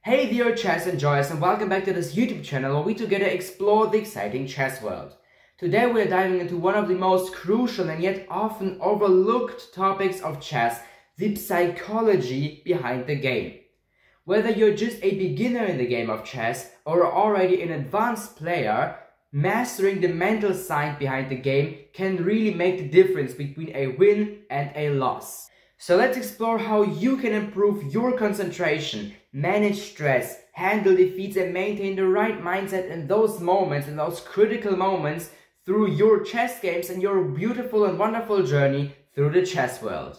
Hey dear chess enjoyers, and welcome back to this YouTube channel where we together explore the exciting chess world. Today we are diving into one of the most crucial and yet often overlooked topics of chess, the psychology behind the game. Whether you're just a beginner in the game of chess or already an advanced player, mastering the mental side behind the game can really make the difference between a win and a loss. So let's explore how you can improve your concentration, manage stress, handle defeats and maintain the right mindset in those moments, in those critical moments through your chess games and your beautiful and wonderful journey through the chess world.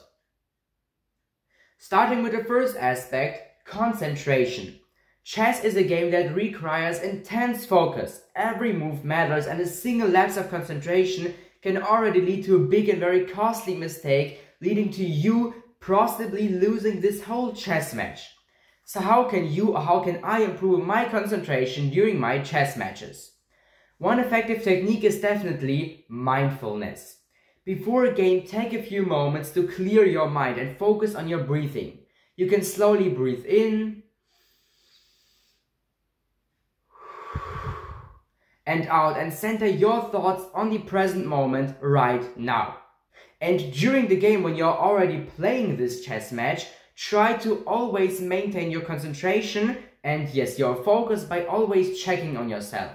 Starting with the first aspect, concentration. Chess is a game that requires intense focus. Every move matters, and a single lapse of concentration can already lead to a big and very costly mistake, leading to you possibly losing this whole chess match. So how can you or how can I improve my concentration during my chess matches? One effective technique is definitely mindfulness. Before a game, take a few moments to clear your mind and focus on your breathing. You can slowly breathe in and out and center your thoughts on the present moment right now. And during the game, when you're already playing this chess match, try to always maintain your concentration and yes, your focus by always checking on yourself.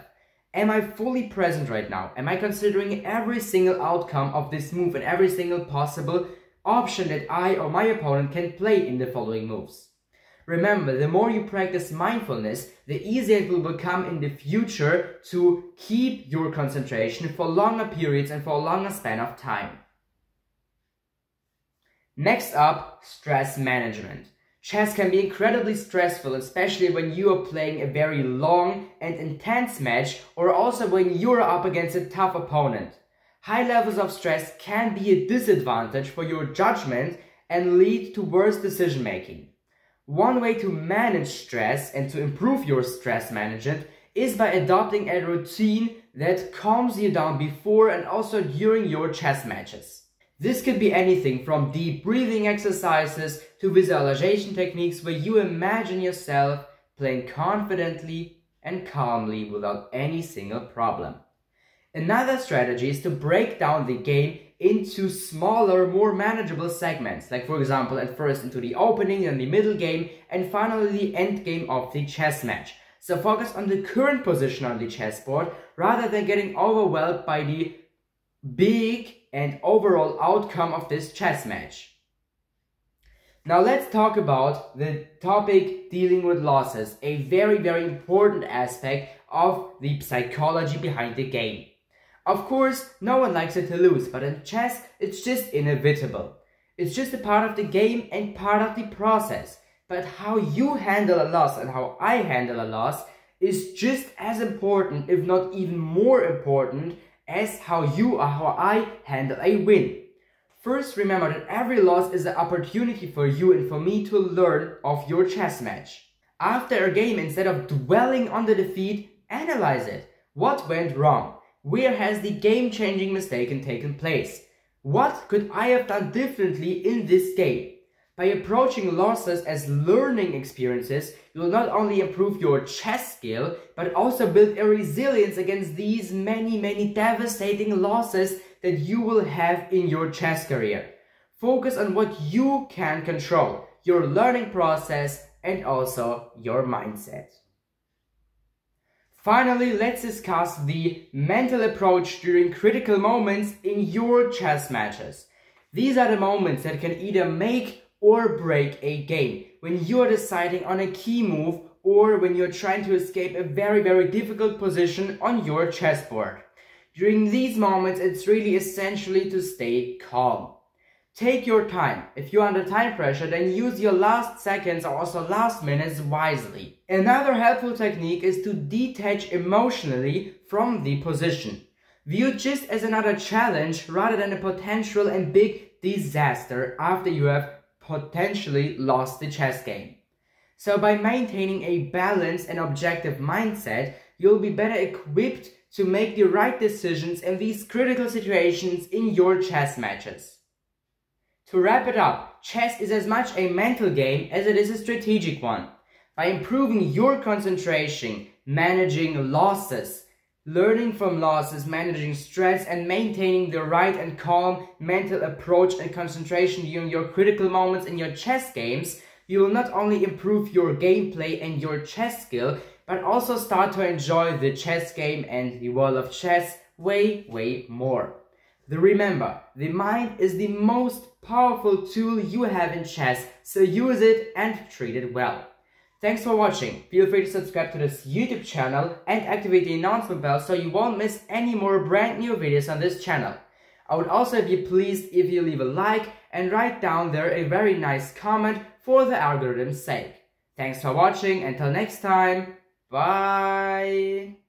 Am I fully present right now? Am I considering every single outcome of this move and every single possible option that I or my opponent can play in the following moves? Remember, the more you practice mindfulness, the easier it will become in the future to keep your concentration for longer periods and for a longer span of time. Next up, stress management. Chess can be incredibly stressful, especially when you are playing a very long and intense match, or also when you're up against a tough opponent. High levels of stress can be a disadvantage for your judgment and lead to worse decision making. One way to manage stress and to improve your stress management is by adopting a routine that calms you down before and also during your chess matches. This could be anything from deep breathing exercises to visualization techniques where you imagine yourself playing confidently and calmly without any single problem. Another strategy is to break down the game into smaller, more manageable segments, like for example at first into the opening and the middle game and finally the end game of the chess match. So focus on the current position on the chessboard rather than getting overwhelmed by the big and overall outcome of this chess match. Now let's talk about the topic dealing with losses, a very important aspect of the psychology behind the game. Of course, no one likes it to lose, but in chess it's just inevitable. It's just a part of the game and part of the process. But how you handle a loss and how I handle a loss is just as important, if not even more important, as how you or how I handle a win. First, remember that every loss is an opportunity for you and for me to learn of your chess match. After a game, instead of dwelling on the defeat, analyze it. What went wrong? Where has the game-changing mistake taken place? What could I have done differently in this game? By approaching losses as learning experiences, you will not only improve your chess skill, but also build a resilience against these many devastating losses that you will have in your chess career. Focus on what you can control, your learning process and also your mindset. Finally, let's discuss the mental approach during critical moments in your chess matches. These are the moments that can either make or break a game, when you are deciding on a key move or when you're trying to escape a very difficult position on your chessboard. During these moments, it's really essentially to stay calm. Take your time. If you're under time pressure, then use your last seconds or also last minutes wisely. Another helpful technique is to detach emotionally from the position. View it just as another challenge rather than a potential and big disaster after you have potentially lost the chess game. So by maintaining a balanced and objective mindset, you'll be better equipped to make the right decisions in these critical situations in your chess matches. To wrap it up, chess is as much a mental game as it is a strategic one. By improving your concentration, managing losses, learning from losses, managing stress, and maintaining the right and calm mental approach and concentration during your critical moments in your chess games, you will not only improve your gameplay and your chess skill, but also start to enjoy the chess game and the world of chess way more. Remember, the mind is the most powerful tool you have in chess, so use it and treat it well. Thanks for watching. Feel free to subscribe to this YouTube channel and activate the announcement bell so you won't miss any more brand new videos on this channel. I would also be pleased if you leave a like and write down there a very nice comment for the algorithm's sake. Thanks for watching. Until next time, bye!